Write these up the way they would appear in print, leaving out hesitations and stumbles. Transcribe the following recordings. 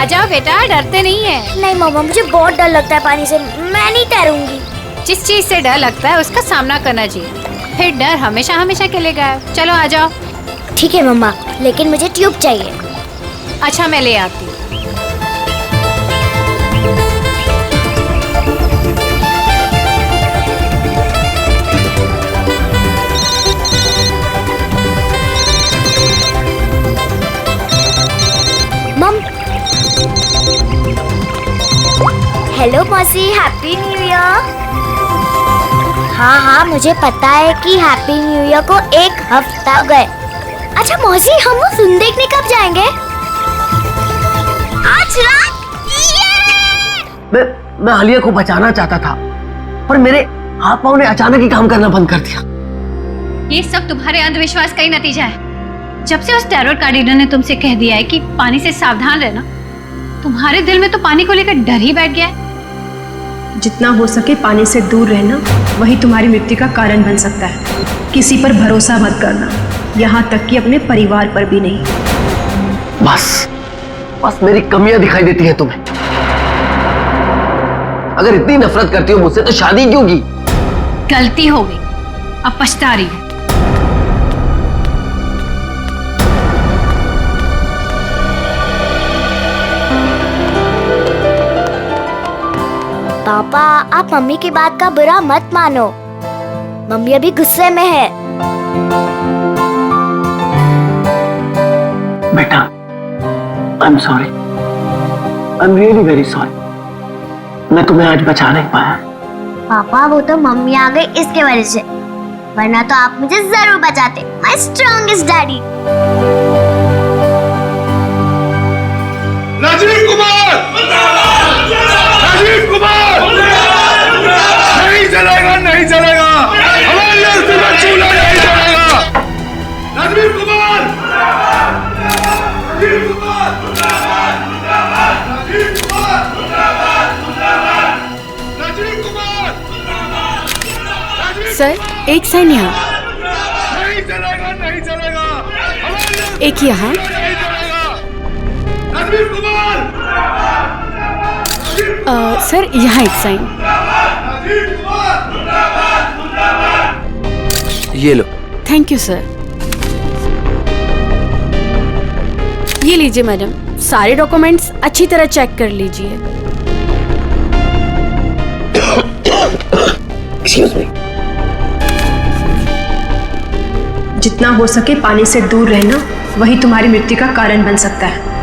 आ जाओ बेटा, डरते नहीं है। नहीं मम्मा, मुझे बहुत डर लगता है पानी से, मैं नहीं तैरूंगी। जिस चीज से डर लगता है उसका सामना करना चाहिए, फिर डर हमेशा हमेशा के लिए गायब। चलो आ जाओ। ठीक है मम्मा, लेकिन मुझे ट्यूब चाहिए। अच्छा मैं ले आती हूँ। मम, हेलो मौसी, हैप्पी न्यू ईयर। हाँ हाँ, मुझे पता है कि हैप्पी न्यू ईयर को 1 हफ्ता हो गए। अच्छा मौसी, हम वो फिल्म देखने कब जाएंगे? आज रात। मैं आलिया को बचाना चाहता था, पर मेरे हाथ पांव ने अचानक ही काम करना बंद कर दिया। ये सब तुम्हारे अंधविश्वास का ही नतीजा है। जब से उस टैरोट कार्ड रीडर ने तुमसे कह दिया है कि पानी से सावधान रहना, तुम्हारे दिल में तो पानी को लेकर डर ही बैठ गया है। जितना हो सके पानी से दूर रहना, वही तुम्हारी मृत्यु का कारण बन सकता है। किसी पर भरोसा मत करना, यहाँ तक कि अपने परिवार पर भी नहीं। बस मेरी कमियां दिखाई देती हैं तुम्हें। अगर इतनी नफरत करती हो मुझसे तो शादी क्यों की? गलती हो गई, अब पछता रही है। पापा, आप मम्मी की बात का बुरा मत मानो। मम्मी अभी गुस्से में है। बेटा, I am sorry, I am really very sorry. मैं तुम्हें आज बचा नहीं पाया। पापा, वो तो मम्मी आ गई इसके वजह से, वरना तो आप मुझे जरूर बचाते। My strongest daddy. Rajeev Kumar! Rajeev Kumar! नहीं चलेगा, नहीं चलेगा, हमारी अस्थिति में चूल्हा नहीं चलेगा। राजीव कुमार! राजीव कुमार! राजीव कुमार! राजीव कुमार! सर, एक साइन यहाँ, नहीं चलेगा, नहीं चलेगा, हमारी एक यहाँ। नहीं चलेगा। राजीव कुमार! सर, यहाँ एक साइन। राजीव कुमार! ये लो। Thank you sir. ये लीजिए मैडम, सारे डॉक्यूमेंट्स अच्छी तरह चेक कर लीजिए। Excuse me. जितना हो सके पानी से दूर रहना, वही तुम्हारी मृत्यु का कारण बन सकता है।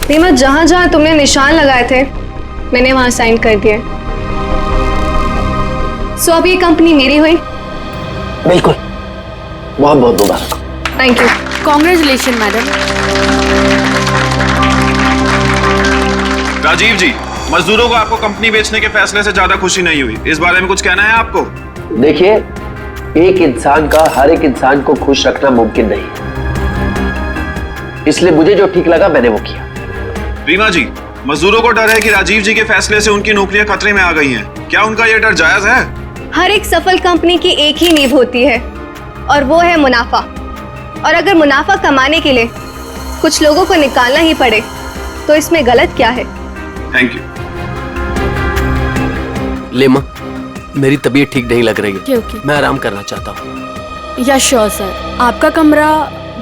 रीमा, जहाँ जहाँ तुमने निशान लगाए थे मैंने वहाँ साइन कर दिया। सो अब ये कंपनी मेरी हुई। बिल्कुल, बहुत बहुत मुबारक। Thank you. Congratulation madam. Rajiv ji, मजदूरों को आपको कंपनी बेचने के फैसले से ज्यादा खुशी नहीं हुई, इस बारे में कुछ कहना है आपको? देखिए, एक इंसान का हर एक इंसान को खुश रखना मुमकिन नहीं, इसलिए मुझे जो ठीक लगा मैंने वो किया। रीमा जी, मजदूरों को डर है कि राजीव जी के फैसले से उनकी नौकरियां खतरे में आ गई हैं। क्या उनका यह डर जायज है? हर एक सफल कंपनी की एक ही नींव होती है और वो है मुनाफा। और अगर मुनाफा कमाने के लिए कुछ लोगों को निकालना ही पड़े तो इसमें गलत क्या है? Thank you. लेमा, मेरी तबीयत ठीक नहीं लग रही है। ओके। मैं आराम करना चाहता हूँ। या श्योर सर, आपका कमरा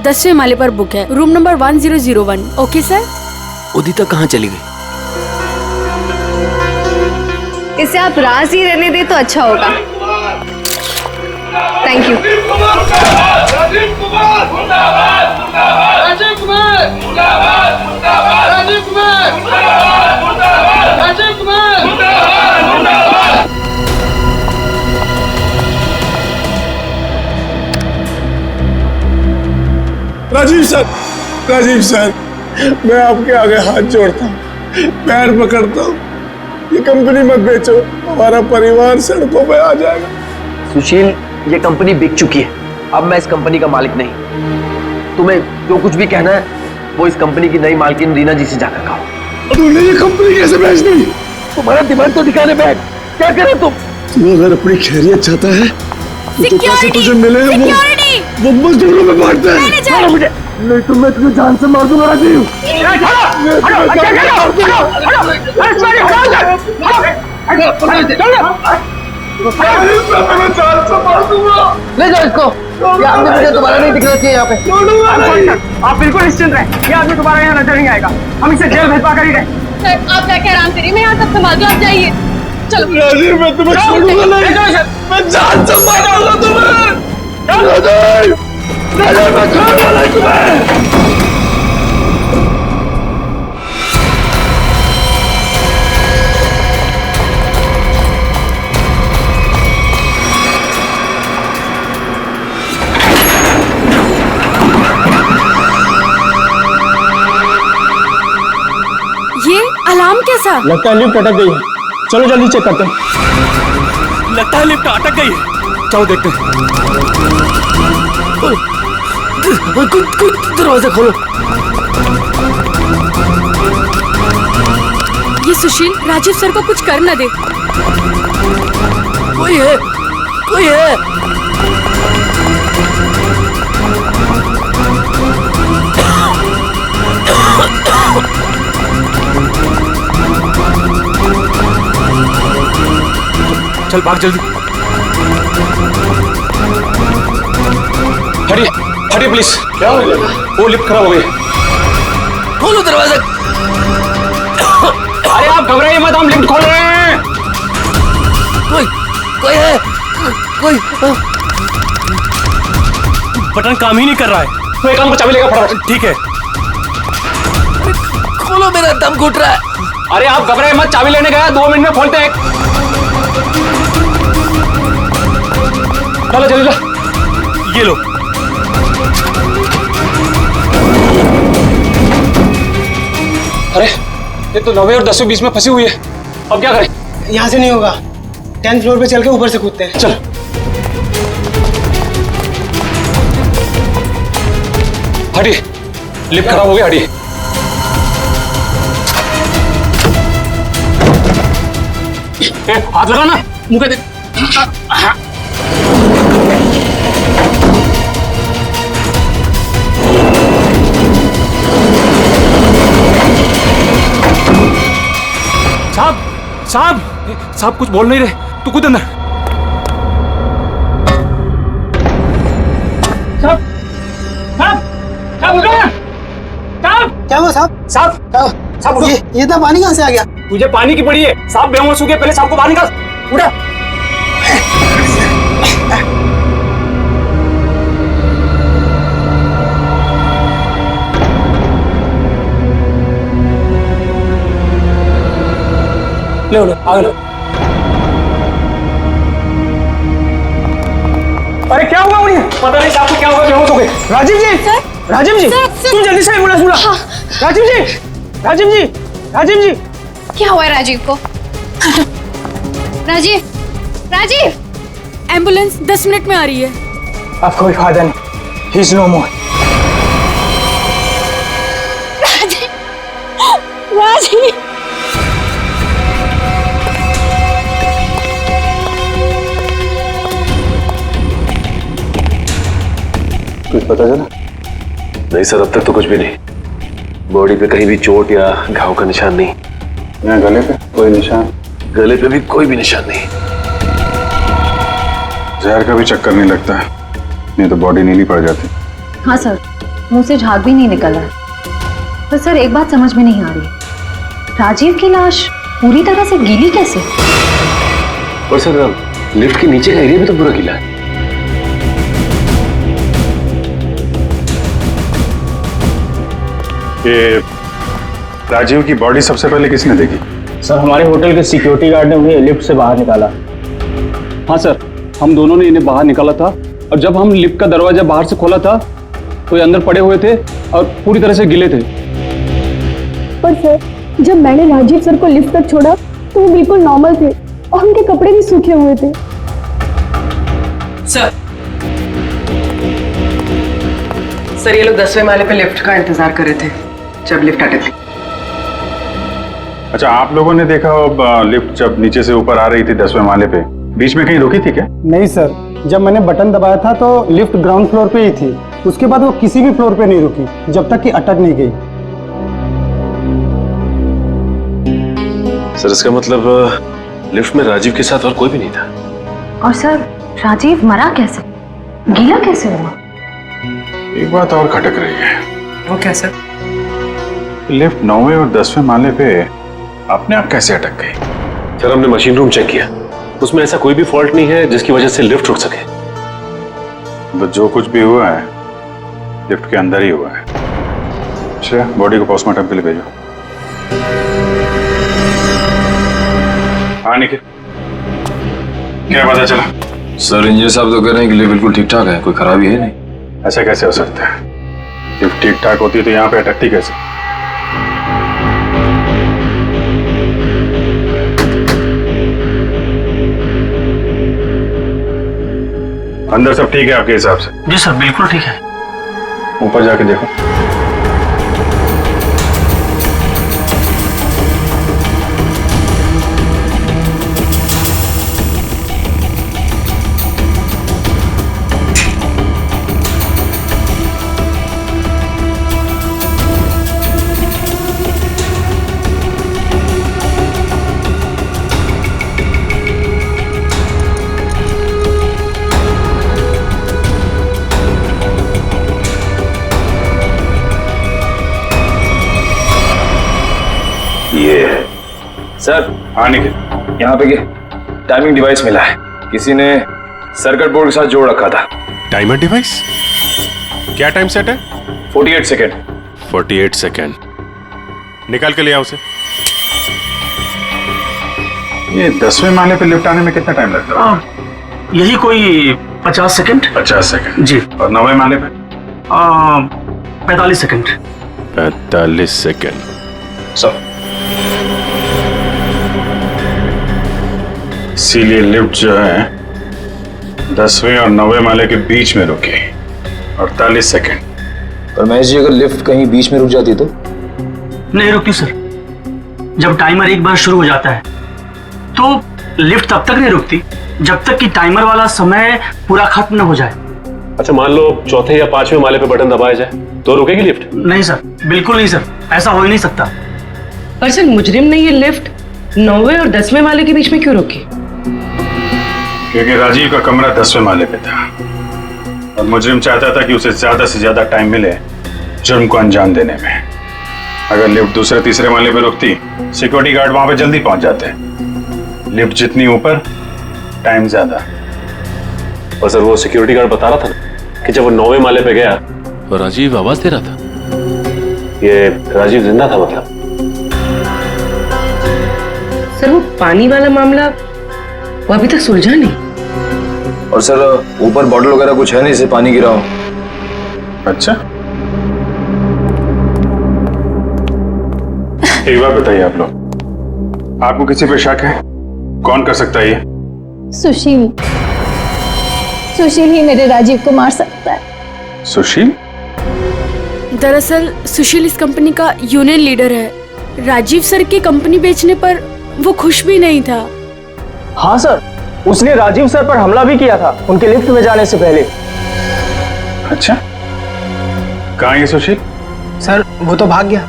10वें माले पर बुक है, room number 1001। Okay sir. Udita कहाँ चली गई? इसे आप राज ही रहने दे तो अच्छा होगा। Thank you. Rajeev Kumar! Rajeev Kumar! Rajeev Kumar! Rajeev Kumar! Rajeev Kumar! Rajeev sir, मैं आपके आगे हाथ जोड़ता हूँ, पैर पकड़ता हूँ, ये कंपनी मत बेचो, हमारा परिवार सड़कों पे आ जाएगा। सुशील, ये कंपनी बिक चुकी है, अब मैं इस कंपनी का मालिक नहीं। तुम्हें जो कुछ भी कहना है वो इस कंपनी की नई मालकिन रीना जी से जाकर कहो। तुमने ये कंपनी कैसे बेच दी? तुम्हारा दिमाग तो दिखाने बैठ, क्या करे तुम? तू अगर अपनी खैरियत चाहता है तो पैसे तुझे मिले हैं वो मजदूरों में बांटते हैं। छोड़ो मुझे। नहीं तो मैं तुझे जान से मार दूंगा राजीव। ले जाओ इसको। ये आदमी मुझे दोबारा नहीं दिखना चाहिए यहाँ पे। आप बिल्कुल निश्चिंत रहें, ये आदमी दोबारा यहाँ नजर नहीं आएगा। हम इसे जेल भिजवा कर ही रहे। आप जाके आराम करिए, मैं यहाँ सब संभाल दूँ, आप जाइए। चलो राजीव मैं तुम्हें छोड़ूंगा नहीं, मैं जान से मारूंगा तुम्हें। राजीव मैं छोड़ूंगा नहीं तुम्हें। ये अलार्म कैसा? लगता है लिफ्ट अटक गई है, चलो जल्दी चेक करते हैं। लगता है लिफ्ट अटक गई है, चलो देखते हैं। दरवाजा खोलो। ये सुशील राजीव सर को कुछ कर न दे। कोई है, कोई है। चल भाग जल्दी। हटिए हटिए प्लीज। क्या हो गया? वो लिफ्ट खराब हो गई। खोलो दरवाजा। अरे आप घबराइए मत, हम लिफ्ट खोल रहे हैं। कोई है, कोई। बटन काम ही नहीं कर रहा है। तो एक काम को चाबी लेकर फटाफट। ठीक है। खोलो, मेरा दम घुट रहा है। अरे आप घबराइए मत, चाबी लेने गया, 2 मिनट में खोलते हैं। चलो जल्दी ला, ये लो। अरे ये तो 9वीं और 10वीं बीच में फंसी हुई है, अब क्या करें? यहाँ से नहीं होगा, 10th फ्लोर पे चल के ऊपर से कूदते हैं। चल। हटिए, लिफ्ट खराब हो गया, हटिए। हाथ लगा ना, मुंह पे दे। साहब साहब साहब कुछ बोल नहीं रहे, तू कूद अंदर। साहब साहब साहब उठो ना। साहब क्या हुआ साहब? साहब साहब उठो। ये था पानी कहाँ से आ गया? तुझे पानी की पड़ी है, साहब बेहोश हो गए, पहले साहब को बाहर निकाल। उठा। ले लो, आगे लो। अरे क्या हुआ उन्हें? पता नहीं साहब को क्या हुआ, बेहोश हो गए। राजीव जी, राजीव जी, तुम जल्दी से एम्बुलेंस बुला। राजीव जी, राजीव जी, राजीव जी। क्या हुआ है राजीव को? राजीव, राजीव। एम्बुलेंस 10 मिनट में आ रही है। अब कोई फायदा नहीं, ही इज नो मोर। राजीव, कुछ पता चला? नहीं सर, अब तक तो कुछ भी नहीं। बॉडी पे कहीं भी चोट या घाव का निशान नहीं। यहाँ गले पे कोई निशान? गले पे भी कोई भी निशान नहीं। जहर का भी चक्कर नहीं लगता है, नहीं तो बॉडी नीली पड़ जाती। हाँ सर, मुंह से झाग भी नहीं निकल रहा है। पर सर एक बात समझ में नहीं आ रही, राजीव की लाश पूरी तरह से गीली कैसे? और सर लिफ्ट के नीचे का एरिया भी तो पूरा गीला है। ये राजीव की बॉडी सबसे पहले किसने देखी? सर हमारे होटल के सिक्योरिटी गार्ड ने उन्हें लिफ्ट से बाहर निकाला। हाँ सर, हम दोनों ने इन्हें बाहर निकाला था, और जब हम लिफ्ट का दरवाजा बाहर से खोला था तो ये अंदर पड़े हुए थे और पूरी तरह से गिले थे। पर सर, जब मैंने राजीव सर को लिफ्ट तक छोड़ा तो वो बिल्कुल नॉर्मल थे और उनके कपड़े भी सूखे हुए थे। सर ये लोग 10वें माले पे लिफ्ट का इंतजार कर रहे थे जब लिफ्ट अटक गई। अच्छा, आप लोगों ने देखा लिफ्ट जब नीचे से ऊपर आ रही थी 10वें माले पे, बीच में कहीं रुकी थी क्या? नहीं सर, जब मैंने बटन दबाया था तो लिफ्ट ग्राउंड फ्लोर पे ही थी उसके बाद वो किसी भी फ्लोर पे नहीं रुकी जब तक कि अटक नहीं गई। सर इसका मतलब लिफ्ट में राजीव के साथ और कोई भी नहीं था। और सर राजीव मरा कैसे, गीला कैसे हुआ? एक बात और खटक रही है। वो क्या सर? लिफ्ट 9वें और 10वें माले पे अपने आप कैसे अटक गई? सर हमने मशीन रूम चेक किया, उसमें ऐसा कोई भी फॉल्ट नहीं है जिसकी वजह से लिफ्ट रुक सके। तो जो कुछ भी हुआ है लिफ्ट के अंदर ही हुआ है। अच्छा बॉडी को पोस्टमार्टम के लिए भेजो। हाँ निखिल, क्या पता चला? सर इंजीनियर साहब तो कह रहे हैं कि लिफ्ट बिल्कुल ठीक ठाक है, कोई खराबी है नहीं। ऐसा कैसे हो सकता है? लिफ्ट ठीक ठाक होती तो यहाँ पे अटकती कैसे? अंदर सब ठीक है आपके हिसाब से? जी सर बिल्कुल ठीक है। ऊपर जाके देखो। सर हाँ निखिल, यहाँ पे टाइमिंग डिवाइस मिला है, किसी ने सर्किट बोर्ड के साथ जोड़ रखा था। Timer device? क्या टाइम सेट है? 48 सेकेंड। 48 सेकेंड। निकाल के लिया उसे। ये 10वें माले पे लिफ्ट आने में कितना टाइम लगता है? यही कोई 50 सेकंड। 50 सेकंड जी। और 9वें माले पे? 45 सेकंड। 45 सेकंड। सर इसीलिए लिफ्ट जो है 10वें और 9वें माले के बीच में रुकी 48 सेकंड। पर महेश जी अगर लिफ्ट कहीं बीच में रुक जाती तो? नहीं रुकती सर। जब टाइमर एक बार शुरू हो जाता है तो लिफ्ट तब तक नहीं रुकती जब तक कि टाइमर वाला समय पूरा खत्म न हो जाए। अच्छा मान लो चौथे या 5वें माले पे बटन दबाया जाए तो रुकेगी लिफ्ट? नहीं सर, बिल्कुल नहीं सर, ऐसा हो ही नहीं सकता। पर सर मुजरिम ने ये लिफ्ट 9वें और 10वें माले के बीच में क्यों रोकी? क्योंकि राजीव का कमरा 10वें माले पे था और मुजरिम चाहता था कि उसे ज्यादा से ज्यादा टाइम मिले जुर्म को अंजाम देने में। अगर लिफ्ट दूसरे तीसरे माले पे रुकती सिक्योरिटी गार्ड वहां पे जल्दी पहुंच जाते। लिफ्ट जितनी ऊपर टाइम ज्यादा। और सर वो सिक्योरिटी गार्ड बता रहा था ना कि जब वो 9वें माले पे गया तो राजीव आवाज दे रहा था। ये राजीव जिंदा था मतलब? सर वो पानी वाला मामला वो अभी तक सुलझा नहीं। और सर ऊपर बॉटल वगैरह कुछ है नहीं जिससे पानी गिरा हो। अच्छा एक बात बताइए आप लोग, आपको किसी पे शक है? कौन कर सकता है ये? सुशील। सुशील ही मेरे राजीव को मार सकता है। सुशील? दरअसल सुशील इस कंपनी का यूनियन लीडर है। राजीव सर की कंपनी बेचने पर वो खुश भी नहीं था। हाँ सर, उसने राजीव सर पर हमला भी किया था उनके लिफ्ट में जाने से पहले। अच्छा कहाँ है सुशील? सर वो तो भाग गया।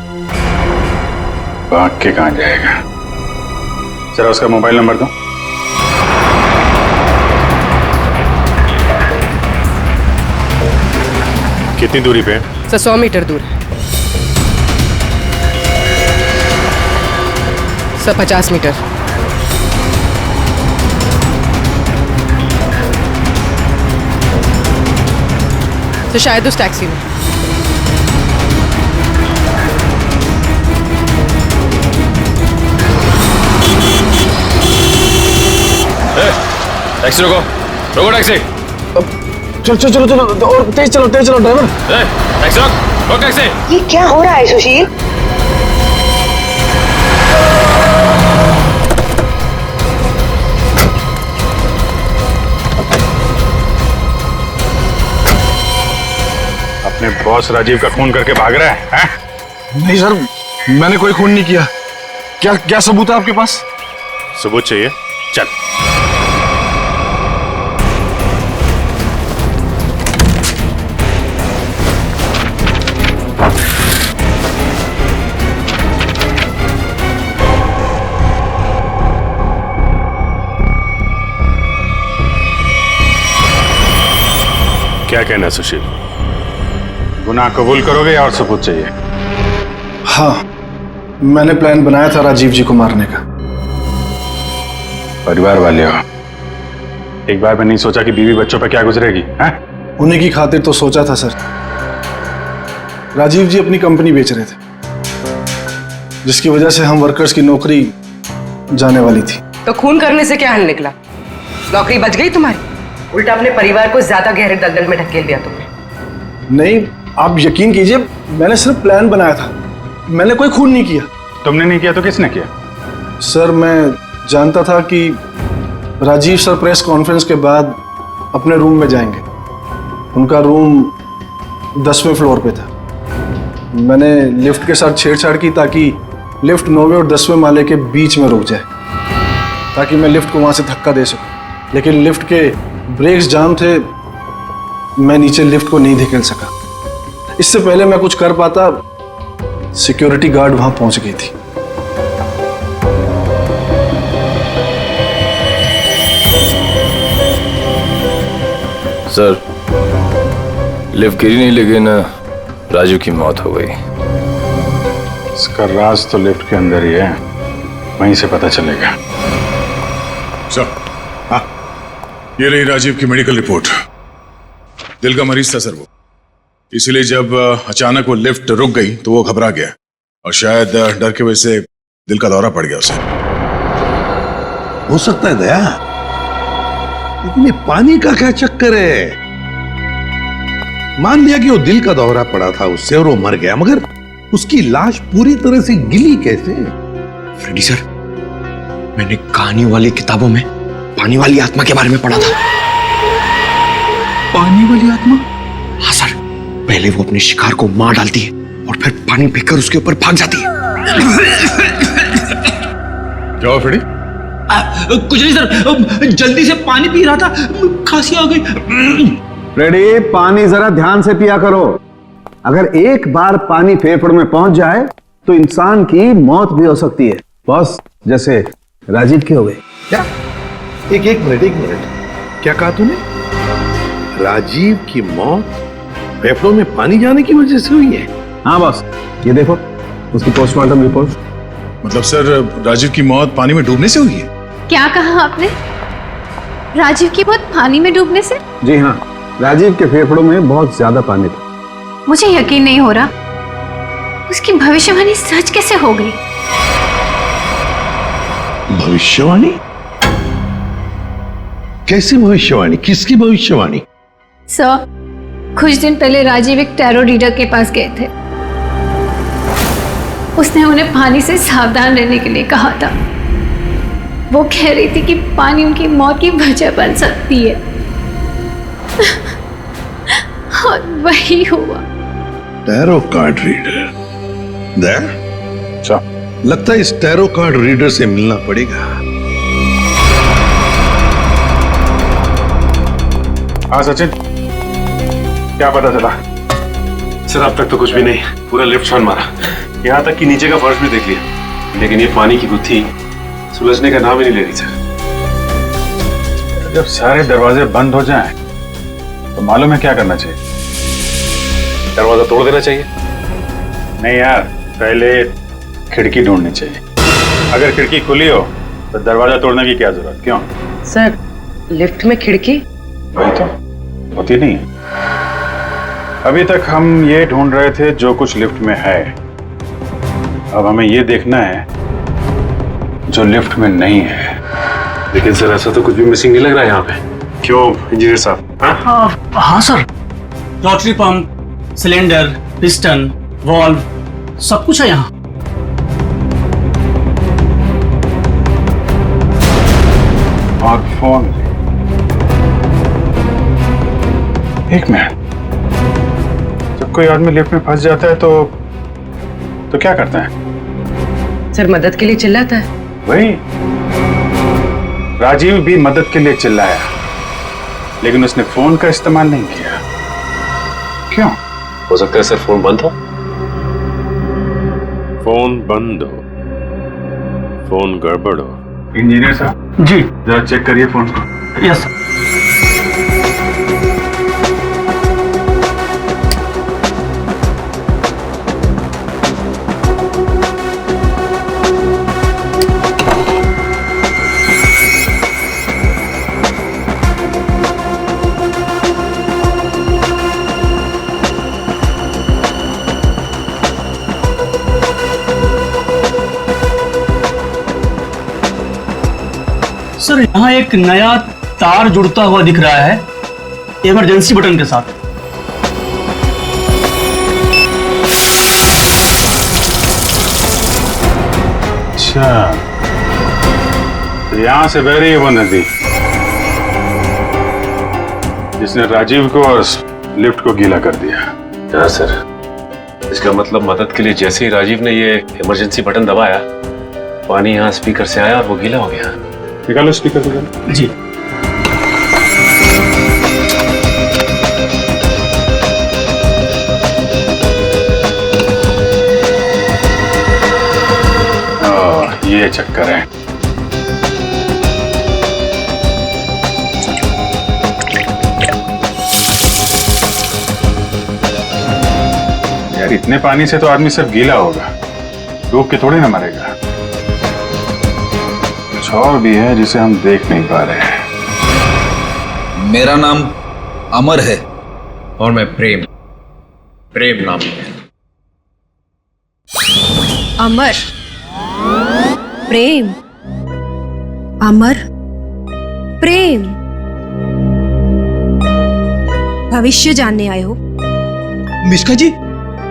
भाग के कहाँ जाएगा? जरा उसका मोबाइल नंबर दो। कितनी दूरी पे है? सर 100 मीटर दूर है। Sir 50 metre. तो शायद उस टैक्सी में। टैक्सी रोको, रोको टैक्सी। चलो चलो चलो चलो और तेज चलो ड्राइवर। टैक्सी रोक टैक्सी। ये क्या हो रहा है सुशील? अपने बॉस राजीव का खून करके भाग रहा है, हैं? नहीं सर, मैंने कोई खून नहीं किया। क्या सबूत है आपके पास? सबूत चाहिए? चल। क्या कहना है सुशील? गुनाह कबूल करोगे या और सबूत चाहिए? हाँ, मैंने प्लान बनाया था राजीव जी को मारने का। परिवार वाले हो, एक बार में नहीं सोचा कि बीवी बच्चों पर क्या गुजरेगी? हैं? उन्हीं की खातिर तो सोचा था सर। राजीव जी अपनी कंपनी बेच रहे थे, जिसकी वजह से हम वर्कर्स की नौकरी जाने वाली थी। तो खून करने से क्या हल निकला? नौकरी बच गई तुम्हारी, उल्टा अपने परिवार को ज्यादा गहरे दलदल में ढकेल दिया तुमने। नहीं, आप यकीन कीजिए, मैंने सिर्फ प्लान बनाया था, मैंने कोई खून नहीं किया। तुमने नहीं किया तो किसने किया? सर, मैं जानता था कि राजीव सर प्रेस कॉन्फ्रेंस के बाद अपने रूम में जाएंगे। उनका रूम 10वें फ्लोर पे था। मैंने लिफ्ट के साथ छेड़छाड़ की ताकि लिफ्ट 9वें और 10वें माले के बीच में रुक जाए, ताकि मैं लिफ्ट को वहां से धक्का दे सकूं। लेकिन लिफ्ट के ब्रेक्स जाम थे, मैं नीचे लिफ्ट को नहीं धकेल सका। इससे पहले मैं कुछ कर पाता, सिक्योरिटी गार्ड वहां पहुंच गई थी। सर, लिफ्ट गिरी नहीं, लेकिन राजू की मौत हो गई। इसका राज तो लिफ्ट के अंदर ही है, वहीं से पता चलेगा। सर, हाँ, ये रही राजीव की मेडिकल रिपोर्ट। दिल का मरीज था सर वो, इसीलिए जब अचानक वो लिफ्ट रुक गई तो वो घबरा गया और शायद डर की वजह से दिल का दौरा पड़ गया उसे। हो सकता है दया, लेकिन ये पानी का क्या चक्कर है? मान लिया कि वो दिल का दौरा पड़ा था उससे और वो मर गया, मगर उसकी लाश पूरी तरह से गिली कैसे? फ्रेडी सर, मैंने कहानियों वाली किताबों में पानी वाली आत्मा के बारे में पढ़ा था। पानी वाली आत्मा? हाँ सर, पहले वो अपने शिकार को मार डालती है और फिर पानी फेंककर उसके ऊपर भाग जाती है। क्या हुआ फ्रेडी? कुछ नहीं सर, जल्दी से पानी पी रहा था, खांसी आ गई। फ्रेडी, पानी जरा ध्यान से पिया करो। अगर एक बार पानी फेफड़ों में पहुंच जाए तो इंसान की मौत भी हो सकती है, बॉस, जैसे राजीव की हो गई। क्या? एक मिनट, क्या कहा तूने? राजीव की मौत फेफड़ों में पानी जाने की वजह से हुई है? हाँ बॉस, ये देखो उसकी पोस्टमार्टम रिपोर्ट। मतलब सर, राजीव की मौत पानी में डूबने से हुई है? क्या कहा आपने? राजीव की मौत पानी में डूबने से? जी हाँ, राजीव के फेफड़ों में बहुत ज्यादा पानी था। मुझे यकीन नहीं हो रहा, उसकी भविष्यवाणी सच कैसे हो गई? भविष्यवाणी? कैसी भविष्यवाणी? किसकी भविष्यवाणी? सर, कुछ दिन पहले राजीव एक टैरो रीडर के पास गए थे। उसने उन्हें पानी से सावधान रहने के लिए कहा था। वो कह रही थी कि पानी उनकी मौत की वजह बन सकती है। और वही हुआ। Tarot card reader? दया, लगता है इस टैरो कार्ड रीडर से मिलना पड़ेगा। हाँ सचिन, क्या पता चला? सर, अब तक तो कुछ भी नहीं, पूरा लिफ्ट छान मारा, यहाँ तक कि नीचे का फर्श भी देख लिया, लेकिन ये पानी की गुत्थी सुलझने का नाम ही नहीं ले रही सर। जब सारे दरवाजे बंद हो जाएं, तो मालूम है क्या करना चाहिए? दरवाजा तोड़ देना चाहिए? नहीं यार, पहले खिड़की ढूंढनी चाहिए। अगर खिड़की खुली हो तो दरवाजा तोड़ने की क्या जरूरत? क्यों सर, लिफ्ट में खिड़की? वही तो होती नहीं है। अभी तक हम ये ढूंढ रहे थे जो कुछ लिफ्ट में है, अब हमें ये देखना है जो लिफ्ट में नहीं है। लेकिन सर, ऐसा तो कुछ भी मिसिंग नहीं लग रहा है यहाँ पे। क्यों इंजीनियर साहब? हाँ sir, rotary pump, cylinder, piston, valve, सब कुछ है यहाँ। और फोन। एक मिनट, जब कोई आदमी लिफ्ट में फंस जाता है तो क्या करता है? सर, मदद के लिए चिल्लाता है। वही, राजीव भी मदद के लिए चिल्लाया, लेकिन उसने फोन का इस्तेमाल नहीं किया। क्यों? हो सकता है सर फोन बंद हो। फोन बंद हो, फोन गड़बड़ हो। इंजीनियर साहब जी, जरा चेक करिए फोन को। Yes sir. एक नया तार जुड़ता हुआ दिख रहा है इमरजेंसी बटन के साथ। अच्छा, तो यहां से बह रही है वो नदी जिसने राजीव को और लिफ्ट को गीला कर दिया। हाँ सर, इसका मतलब मदद के लिए जैसे ही राजीव ने ये इमरजेंसी बटन दबाया, पानी यहाँ स्पीकर से आया और वो गीला हो गया। निकालो स्पीकर निकालो। जी। ये चक्कर है। यार इतने पानी से तो आदमी सब गीला होगा, डूब के थोड़ी ना मरेगा। कुछ और भी है जिसे हम देख नहीं पा रहे हैं। मेरा नाम अमर है और मैं प्रेम नाम है। अमर, प्रेम, अमर, प्रेम। भविष्य जानने आए हो? मिश्का जी,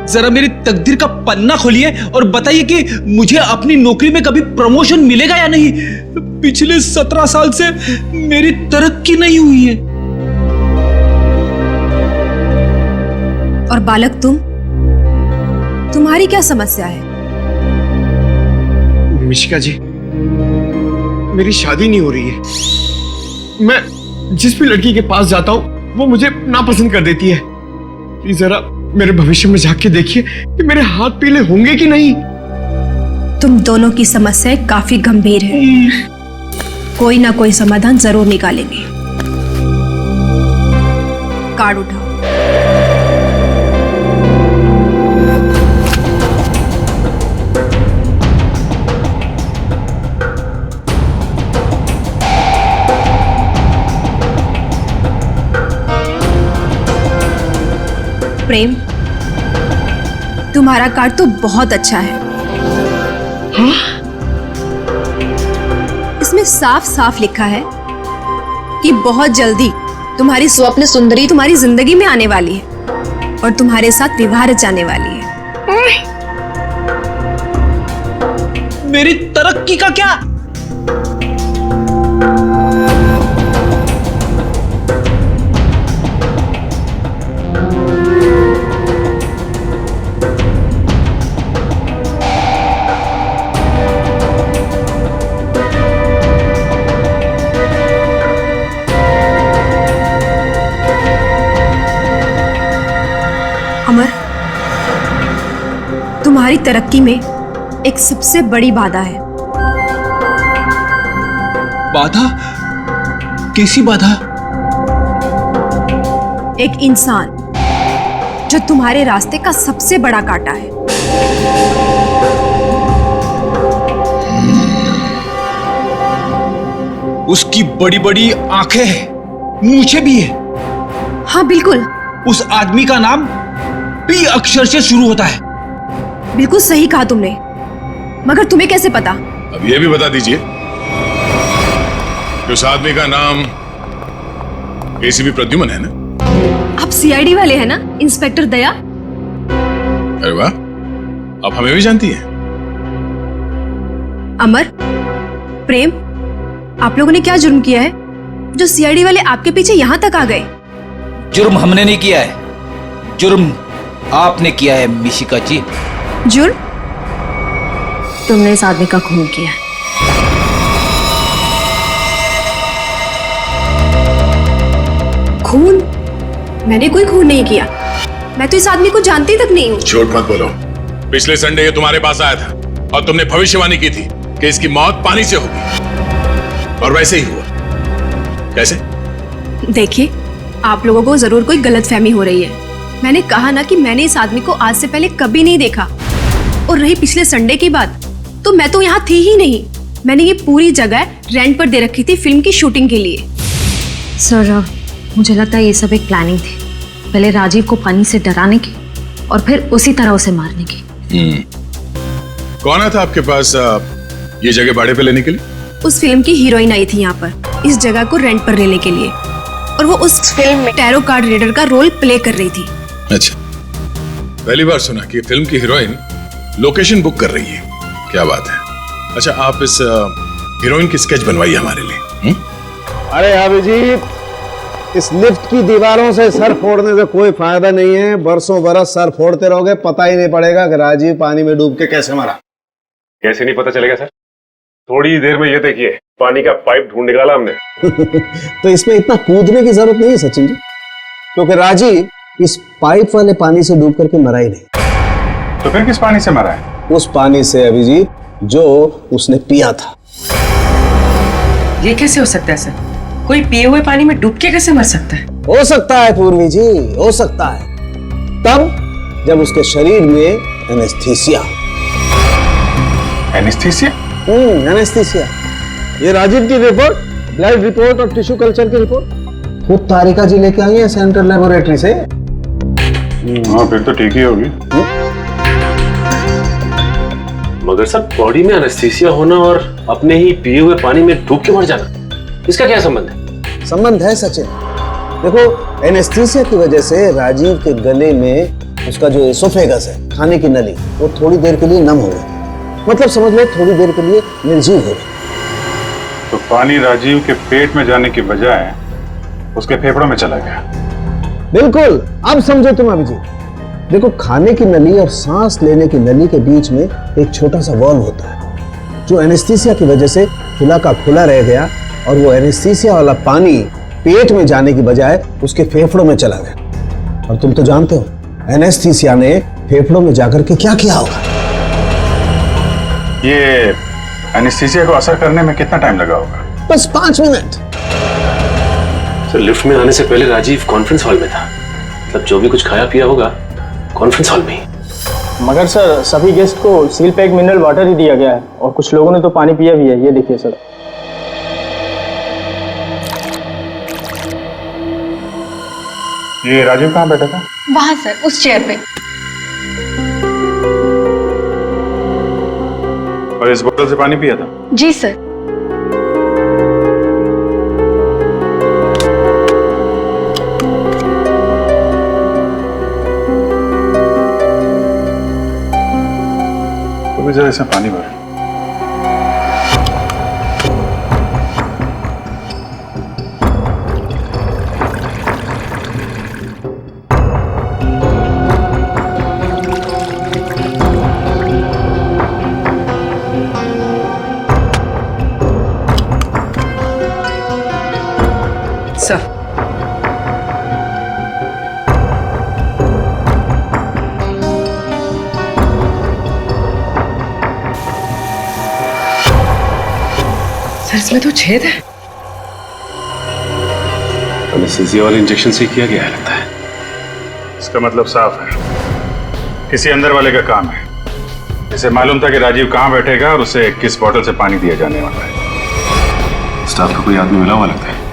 जरा मेरी तकदीर का पन्ना खोलिए और बताइए कि मुझे अपनी नौकरी में कभी प्रमोशन मिलेगा या नहीं। पिछले 17 साल से मेरी तरक्की नहीं हुई है। और बालक तुम्हारी क्या समस्या है? मिशिका जी, मेरी शादी नहीं हो रही है। मैं जिस भी लड़की के पास जाता हूँ वो मुझे नापसंद कर देती है। प्लीज जरा मेरे भविष्य में जाके देखिए कि मेरे हाथ पीले होंगे कि नहीं। तुम दोनों की समस्याएं काफी गंभीर है, कोई ना कोई समाधान जरूर निकालेंगे। कार्ड उठाओ। प्रेम, तुम्हारा कार्ड तो बहुत अच्छा है। हाँ? इसमें साफ साफ लिखा है कि बहुत जल्दी तुम्हारी स्वप्न सुंदरी तुम्हारी जिंदगी में आने वाली है और तुम्हारे साथ विवाह रचाने वाली है। मेरी तरक्की का क्या? अमर, तुम्हारी तरक्की में एक सबसे बड़ी बाधा है। बाधा? कैसी बाधा? एक इंसान जो तुम्हारे रास्ते का सबसे बड़ा कांटा है। उसकी बड़ी बड़ी आंखें हैं, मूछें भी है। हाँ बिल्कुल। उस आदमी का नाम पी अक्षर से शुरू होता है। बिल्कुल सही कहा तुमने, मगर तुम्हें कैसे पता? अब ये भी बता दीजिए कि उस आदमी का नाम एसीपी प्रद्युमन है ना? आप सीआईडी वाले हैं ना, इंस्पेक्टर दया? अरे वाह, आप हमें भी जानती हैं। अमर, प्रेम, आप लोगों ने क्या जुर्म किया है जो सीआईडी वाले आपके पीछे यहां तक आ गए? जुर्म हमने नहीं किया है, जुर्म आपने किया है मिशिका जी। जुर्म? तुमने इस आदमी का खून किया है। खून? मैंने कोई खून नहीं किया। मैं तो इस आदमी को जानती तक नहीं हूँ। झूठ मत बोलो। पिछले संडे ये तुम्हारे पास आया था और तुमने भविष्यवाणी की थी कि इसकी मौत पानी से होगी, और वैसे ही हुआ। कैसे? देखिए, आप लोगों को जरूर कोई गलतफहमी हो रही है। मैंने कहा ना कि मैंने इस आदमी को आज से पहले कभी नहीं देखा। और रही पिछले संडे की बात, तो मैं तो यहाँ थी ही नहीं। मैंने ये पूरी जगह रेंट पर दे रखी थी फिल्म की शूटिंग के लिए। सर, मुझे लगता है ये सब एक प्लानिंग थी, पहले राजीव को पानी से डराने की और फिर उसी तरह उसे मारने की। कौन आया था आपके पास ये जगह भाड़े पे लेने के लिए? उस फिल्म की हीरोइन आई थी यहाँ पर, इस जगह को रेंट पर लेने के लिए, और वो उस फिल्म में टैरो कार्ड रीडर का रोल प्ले कर रही थी। अच्छा, पहली बार सुना कि फिल्म की हीरोइन लोकेशन बुक कर रही है। क्या बात है। अच्छा, आप इस हीरोइन की स्केच बनवाइए हमारे लिए। अरे अभिजीत, इस लिफ्ट की दीवारों से सर फोड़ने से कोई फायदा नहीं है। बरसों बरस सर फोड़ते रहोगे, पता ही नहीं पड़ेगा कि राजीव पानी में डूब के कैसे मरा। कैसे नहीं पता चलेगा सर? थोड़ी देर में ये देखिए, पानी का पाइप ढूंढ निकाला हमने। तो इसमें इतना कूदने की जरूरत नहीं है सचिन जी, क्योंकि राजीव इस पाइप वाले पानी से डूब करके मरा ही नहीं। तो फिर किस पानी से मरा है? उस पानी से अभिजीत जो उसने पिया था। ये कैसे हो सकता है सर? कोई पिए हुए पानी में डूब के कैसे मर सकता है? हो सकता है पूर्वी जी, हो सकता है, तब जब उसके शरीर में एनेस्थीसिया। एनेस्थीसिया? एनेस्थीसिया। ये राजीव की रिपोर्ट, ब्लड रिपोर्ट और टिश्यू कल्चर की रिपोर्ट खुद तारिका जी लेके आई है सेंट्रल लेबोरेटरी से। हाँ, फिर तो ठीक ही होगी। मगर सर, बॉडी में एनेस्थीसिया होना और अपने ही पिए हुए पानी में डूब के मर जाना, इसका क्या संबंध है? संबंध है सचिन। देखो, एनेस्थीसिया की वजह से राजीव के गले में उसका जो एसोफेगस है, खाने की नली, वो थोड़ी देर के लिए नम हो गई। मतलब समझ लो थोड़ी देर के लिए निर्जीव हो गई। तो पानी राजीव के पेट में जाने की बजाय उसके फेफड़ों में चला गया। बिल्कुल, अब समझो तुम अभिजीत। देखो, खाने की नली और सांस लेने की नली के बीच में एक छोटा सा वॉल्व होता है, जो एनेस्थीसिया की वजह से खुला का खुला रह गया, और वो एनेस्थीसिया वाला पानी पेट में जाने की बजाय उसके फेफड़ों में चला गया। और तुम तो जानते हो एनेस्थीसिया ने फेफड़ों में जाकर के क्या किया होगा। ये एनेस्थीसिया को असर करने में कितना टाइम लगा होगा? बस 5 मिनट। सर, लिफ्ट में आने से पहले राजीव कॉन्फ्रेंस हॉल में था। मतलब जो भी कुछ खाया पिया होगा कॉन्फ्रेंस हॉल में ही। मगर सर, सभी गेस्ट को सील पैक मिनरल वाटर ही दिया गया है, और कुछ लोगों ने तो पानी पिया भी है। ये देखिए सर। ये राजीव कहाँ बैठा था? वहां सर, उस चेयर पे। और इस बोतल से पानी पिया था? जी सर। तो जरा इसमें पानी भर। सर, इसमें तो छेद है। एनेस्थीसिया वाले इंजेक्शन से किया गया है लगता है। इसका मतलब साफ है, किसी अंदर वाले का काम है। इसे मालूम था कि राजीव कहाँ बैठेगा और उसे किस बोतल से पानी दिया जाने वाला है। स्टाफ का कोई आदमी मिला हुआ लगता है।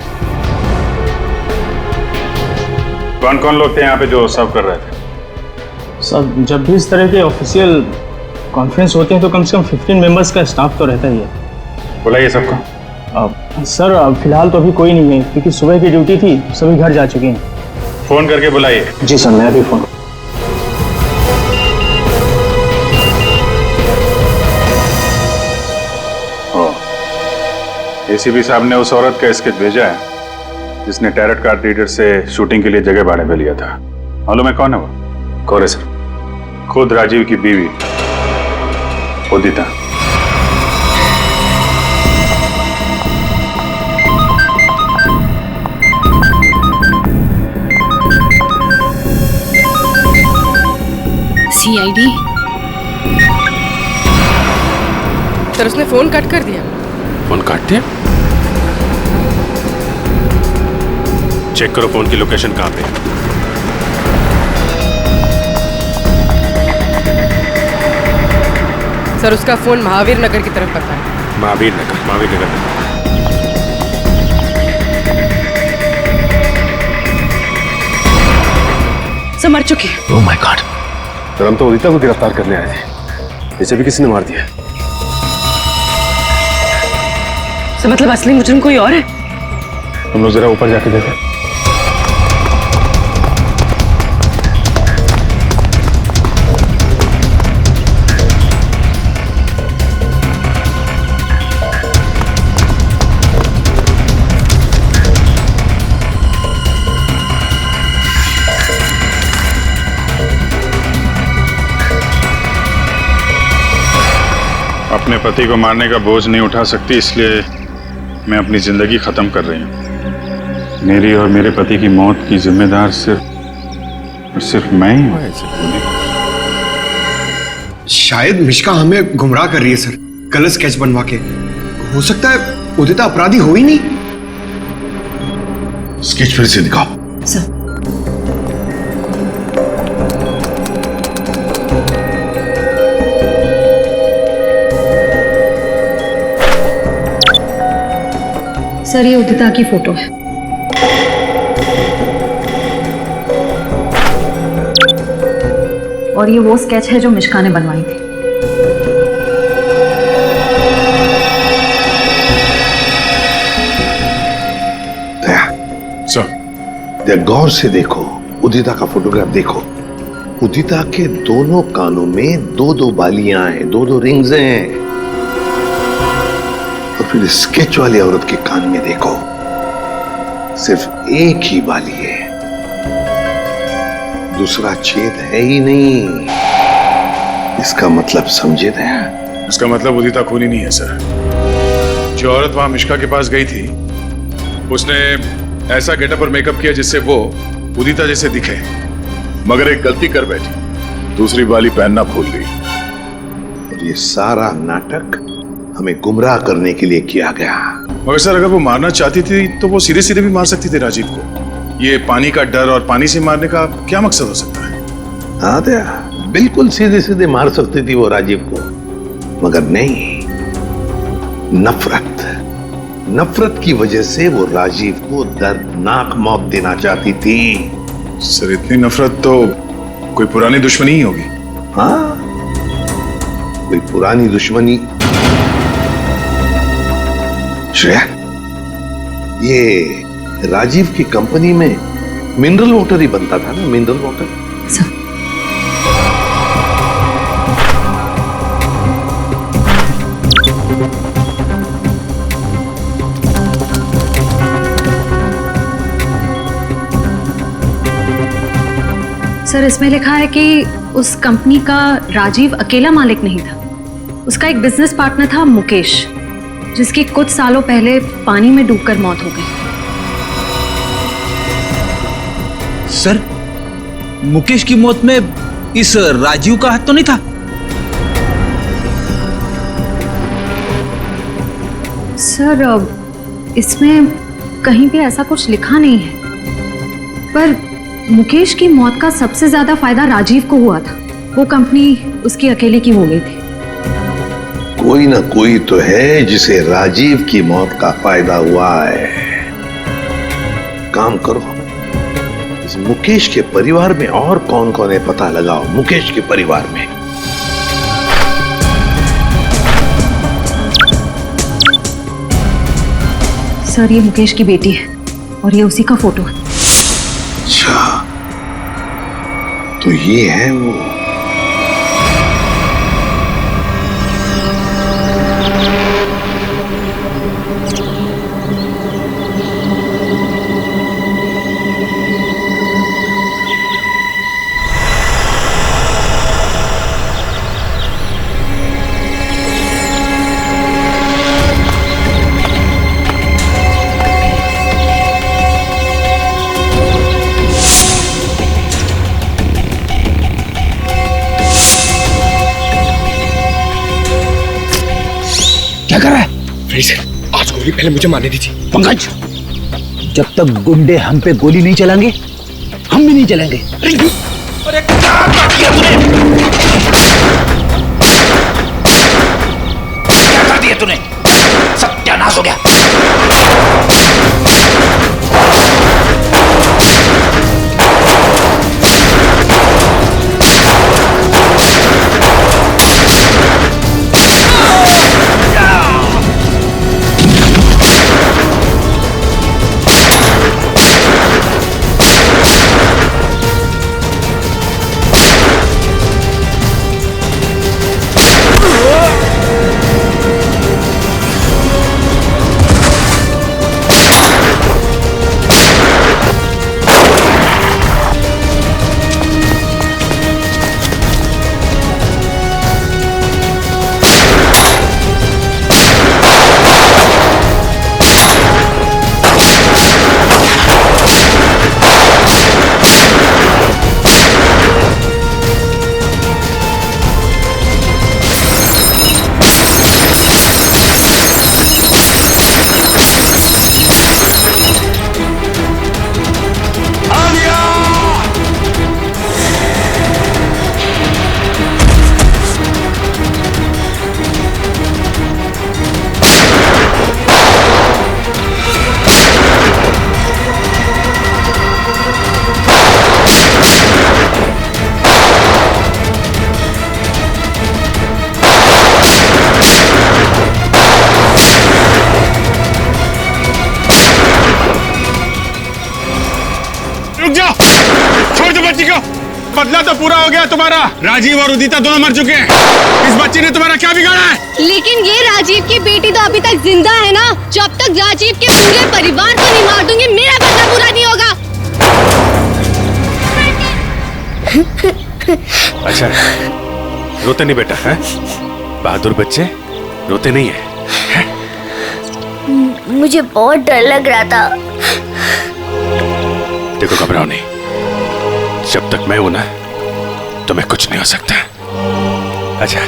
कौन कौन लोग थे यहाँ पे जो सर्व कर रहे थे? सर, जब भी इस तरह के ऑफिशियल कॉन्फ्रेंस होते हैं तो कम से कम 15 मेंबर्स का स्टाफ तो रहता ही है। बुलाइए सबको। सर, फिलहाल तो अभी कोई नहीं है, क्योंकि सुबह की ड्यूटी थी, सभी घर जा चुके हैं। फोन करके बुलाइए। जी सर, मैं अभी फोन। एसीपी साहब ने उस औरत का स्केच भेजा है जिसने टैरेट कार्ड रीडर से शूटिंग के लिए जगह भाड़े पे लिया था। मालूम है कौन है वो? कौन है सर? खुद राजीव की बीवी उदिता। सीआईडी। सर, उसने फोन कट कर दिया। फोन काट दिया? चेक करो फोन की लोकेशन कहाँ पे है। सर, उसका फोन महावीर नगर की तरफ पता है। महावीर नगर। सर, मर चुकी है। Oh my God. सर, हम तो उदिता को गिरफ्तार करने आए थे, इसे भी किसी ने मार दिया। सर, मतलब असली मुजरिम कोई और है? तुम लोग जरा ऊपर जाके देखो। अपने पति को मारने का बोझ नहीं उठा सकती, इसलिए मैं अपनी जिंदगी खत्म कर रही हूँ। मेरी और मेरे पति की मौत की जिम्मेदार सिर्फ मैं ही हूँ। शायद मिष्का हमें गुमराह कर रही है सर, गलत स्केच बनवा के। हो सकता है उदिता अपराधी हो ही नहीं। स्केच फिर से दिखाओ। सर सर, ये उदिता की फोटो है। और ये वो स्केच है जो मिष्का ने बनवाई थी। सर, गौर से देखो, उदिता का फोटोग्राफ देखो। उदिता के दोनों कानों में दो दो बालियां हैं, दो दो रिंग्स हैं। और फिर स्केच वाली औरत के कान में देखो, सिर्फ एक ही बाली है, दूसरा छेद है ही नहीं। इसका मतलब समझे थे? इसका मतलब उदिता खूनी नहीं है सर। जो औरत वहां मिष्का के पास गई थी, उसने ऐसा गेटअप और मेकअप किया जिससे वो उदिता जैसे दिखे, मगर एक गलती कर बैठी, दूसरी बाली पहनना भूल गई। और ये सारा नाटक हमें गुमराह करने के लिए किया गया। मगर सर, अगर वो मारना चाहती थी तो वो सीधे सीधे भी मार सकती थी राजीव को। ये पानी का डर और पानी से मारने का क्या मकसद हो सकता है? हाँ दया, बिल्कुल सीधे सीधे मार सकती थी वो राजीव को, मगर नहीं, नफरत की वजह से वो राजीव को दर्दनाक मौत देना चाहती थी। सर, इतनी नफरत तो कोई पुरानी दुश्मनी ही होगी। हाँ, कोई पुरानी दुश्मनी। श्रेया, ये राजीव की कंपनी में मिनरल वाटर ही बनता था ना, मिनरल वाटर। सर, इसमें लिखा है कि उस कंपनी का राजीव अकेला मालिक नहीं था। उसका एक बिजनेस पार्टनर था मुकेश, जिसकी कुछ सालों पहले पानी में डूबकर मौत हो गई। सर, मुकेश की मौत में इस राजीव का हाथ तो नहीं था? सर, इसमें कहीं भी ऐसा कुछ लिखा नहीं है, पर मुकेश की मौत का सबसे ज्यादा फायदा राजीव को हुआ था। वो कंपनी उसकी अकेले की हो गई थी। कोई ना कोई तो है जिसे राजीव की मौत का फायदा हुआ है। काम करो, इस मुकेश के परिवार में और कौन कौन है पता लगाओ। मुकेश के परिवार में सर, ये मुकेश की बेटी है और ये उसी का फोटो है। अच्छा, तो ये है वो। क्या कर रहा है? फ्रेजर, आज गोली पहले मुझे मारने दीजिए। पंकज, जब तक गुंडे हम पे गोली नहीं चलाएंगे, हम भी नहीं चलेंगे। अरे क्या किया तूने? क्या कर दिया तूने? सत्यानाश हो गया। रुक जाओ, छोड़ दो बच्ची को। बदला तो पूरा हो गया तुम्हारा। राजीव और उदिता दोनों मर चुके हैं। इस बच्ची ने तुम्हारा क्या बिगाड़ा है? लेकिन ये राजीव की बेटी तो अभी तक जिंदा है ना। जब तक राजीव के पूरे परिवार को नहीं मार दूंगी, मेरा बदला पूरा नहीं होगा। अच्छा, रोते नहीं बेटा, है? बहादुर बच्चे रोते नहीं है? मुझे बहुत डर लग रहा था। देखो, घबराओ नहीं। जब तक मैं हूं ना, तुम्हें कुछ नहीं हो सकता। अच्छा,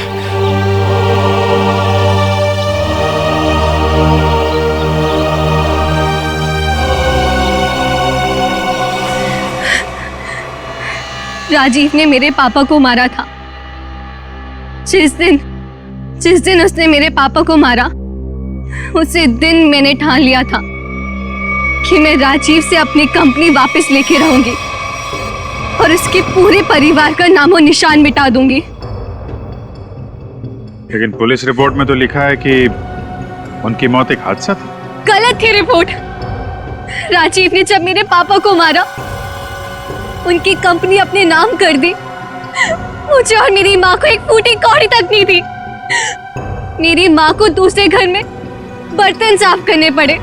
राजीव ने मेरे पापा को मारा था। जिस दिन उसने मेरे पापा को मारा, उसी दिन मैंने ठान लिया था कि मैं राजीव से अपनी कंपनी वापस लेके रहूंगी और उसके पूरे परिवार का नामो निशान मिटा दूंगी। लेकिन पुलिस रिपोर्ट में तो लिखा है कि उनकी मौत एक हादसा थी। गलत थी रिपोर्ट। राजीव ने जब मेरे पापा को मारा, उनकी कंपनी अपने नाम कर दी। मुझे और मेरी माँ को एक फूटी कौड़ी तक नहीं थी। मेरी माँ को दूसरे घर में बर्तन साफ करने पड़े।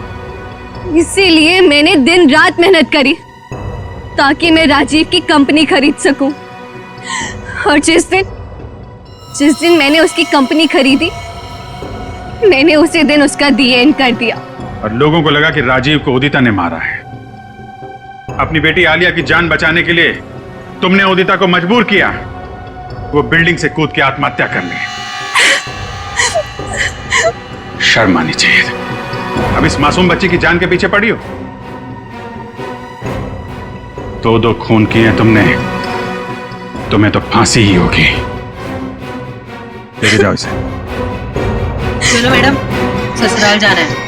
इसीलिए मैंने दिन रात मेहनत करी ताकि मैं राजीव की कंपनी खरीद सकूं। और जिस दिन मैंने उसकी कंपनी खरीदी, मैंने उसी दिन उसका दी एंड कर दिया। और लोगों को लगा कि राजीव को उदिता ने मारा है। अपनी बेटी आलिया की जान बचाने के लिए तुमने उदिता को मजबूर किया वो बिल्डिंग से कूद के आत्महत्या करने। शर्म आनी चाहिए। अब इस मासूम बच्ची की जान के पीछे पड़ी हो। दो खून किए हैं तुमने, तुम्हें तो फांसी ही होगी। लेके जाओ इसे। चलो मैडम, ससुराल जाना है।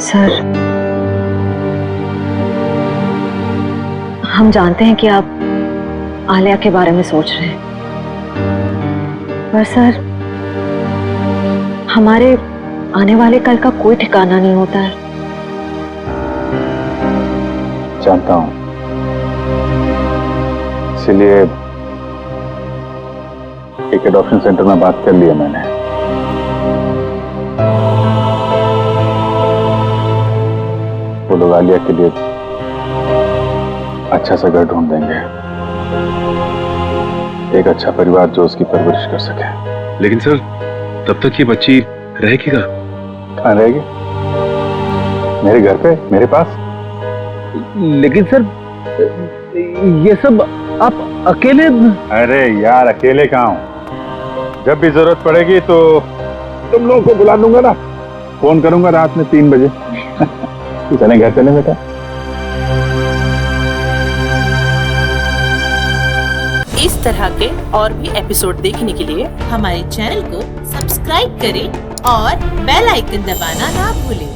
सर, हम जानते हैं कि आप आलिया के बारे में सोच रहे हैं, पर सर, हमारे आने वाले कल का कोई ठिकाना नहीं होता है। जानता हूं, इसीलिए एक एडॉप्शन सेंटर में बात कर लिया मैंने। वो लोग आलिया के लिए अच्छा सा घर ढूंढ देंगे, एक अच्छा परिवार जो उसकी परवरिश कर सके। लेकिन सर, तब तक ये बच्ची रहेगी कहाँ रहेगी? मेरे घर पे, मेरे पास। लेकिन सर, ये सब आप अकेले? अरे यार, अकेले कहाँ हूं? जब भी जरूरत पड़ेगी तो तुम लोगों को बुला लूंगा ना। फोन करूंगा रात में 3 बजे। चले घर चले बेटा। इस तरह के और भी एपिसोड देखने के लिए हमारे चैनल को सब्सक्राइब करें और बेल आइकन दबाना ना भूलें।